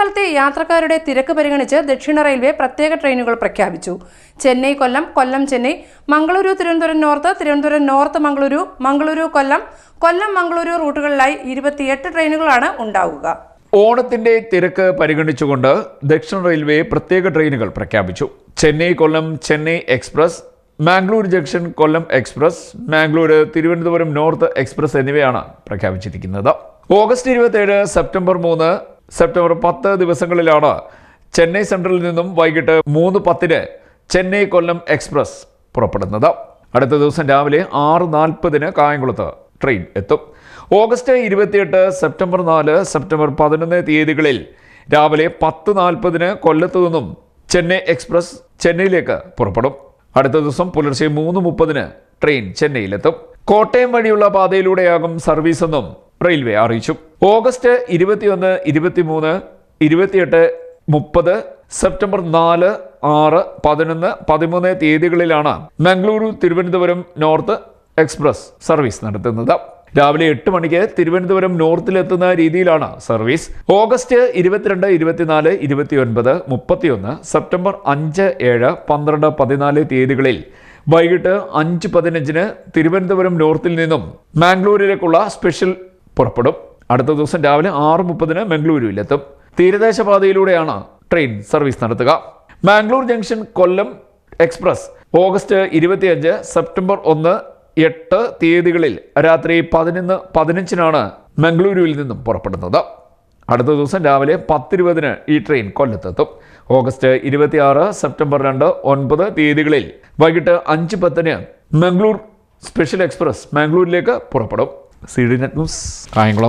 ഓണക്കാലത്തെ യാത്രക്കാരുടെ തിരക്ക് പരിഗണിച്ച് ദക്ഷിണ റെയിൽവേ പ്രത്യേക ട്രെയിനുകൾ പ്രഖ്യാപിച്ചു. ചെന്നൈ കൊല്ലം, കൊല്ലം ചെന്നൈ, മംഗളൂരു തിരുവനന്തപുരം നോർത്ത്, തിരുവനന്തപുരം നോർത്ത് മംഗളൂരു, മംഗളൂരു കൊല്ലം, കൊല്ലം മംഗളൂരു റൂട്ടുകളിലായി 28 ട്രെയിനുകളാണ് ഉണ്ടാവുക. ഓണത്തിന്റെ തിരക്ക് പരിഗണിച്ചുകൊണ്ട് ദക്ഷിണ റെയിൽവേ പ്രത്യേക ട്രെയിനുകൾ പ്രഖ്യാപിച്ചു. Chennai Kollam, Chennai express, Mangalore junction Kollam express, Mangalore Thiruvananthapuram north express എന്നിവയാണ് പ്രഖ്യാപിച്ചിരിക്കുന്നത്. ഓഗസ്റ്റ് 27, സെപ്റ്റംബർ 3, സെപ്റ്റംബർ 10 ദിവസങ്ങളിലാണ് ചെന്നൈ സെൻട്രലിൽ നിന്നും വൈകിട്ട് 3:10 ചെന്നൈ കൊല്ലം എക്സ്പ്രസ് പുറപ്പെടുന്നത്. അടുത്ത ദിവസം രാവിലെ 6:40 കായംകുളത്ത് ട്രെയിൻ എത്തും. ഓഗസ്റ്റ് 28, സെപ്റ്റംബർ 4, സെപ്റ്റംബർ 11 തീയതികളിൽ രാവിലെ 10:40 കൊല്ലത്തു നിന്നും ചെന്നൈ എക്സ്പ്രസ് ചെന്നൈയിലേക്ക് പുറപ്പെടും. അടുത്ത ദിവസം പുലർച്ചെ 3:30 ട്രെയിൻ ചെന്നൈയിലെത്തും. കോട്ടയം വഴിയുള്ള പാതയിലൂടെയാകും സർവീസ് എന്നും റെയിൽവേ അറിയിച്ചു. ഓഗസ്റ്റ് 21, 23, 28, 30, സെപ്റ്റംബർ 4, 6, 11, 13 തീയതികളിലാണ് Mangaluru Thiruvananthapuram north express service നടത്തുന്നത്. രാവിലെ 8 മണിക്ക് തിരുവനന്തപുരം നോർത്തിലെത്തുന്ന രീതിയിലാണ് സർവീസ്. ഓഗസ്റ്റ് 22, 24, 29, 31, സെപ്റ്റംബർ 5, 7, 12, 14 തീയതികളിൽ വൈകിട്ട് 5:15 തിരുവനന്തപുരം നോർത്തിൽ നിന്നും മാംഗ്ലൂരിലേക്കുള്ള സ്പെഷ്യൽ പുറപ്പെടും. അടുത്ത ദിവസം രാവിലെ 6:30 മംഗളൂരുവിലെത്തും. തീരദേശ പാതയിലൂടെയാണ് ട്രെയിൻ സർവീസ് നടത്തുക. Mangalore junction Kollam express August 25, September 1, 8 തീയതികളിൽ രാത്രി 11:15 മംഗളൂരുവിൽ നിന്നും പുറപ്പെടുന്നത്. അടുത്ത ദിവസം രാവിലെ 10:20 ഈ ട്രെയിൻ കൊല്ലത്തെത്തും. ഓഗസ്റ്റ് 26, സെപ്റ്റംബർ 2, 9 തീയതികളിൽ വൈകിട്ട് 5:10 മംഗളൂർ സ്പെഷ്യൽ എക്സ്പ്രസ് മാംഗ്ലൂരിലേക്ക് പുറപ്പെടും. CD Net News, Kayamkulam.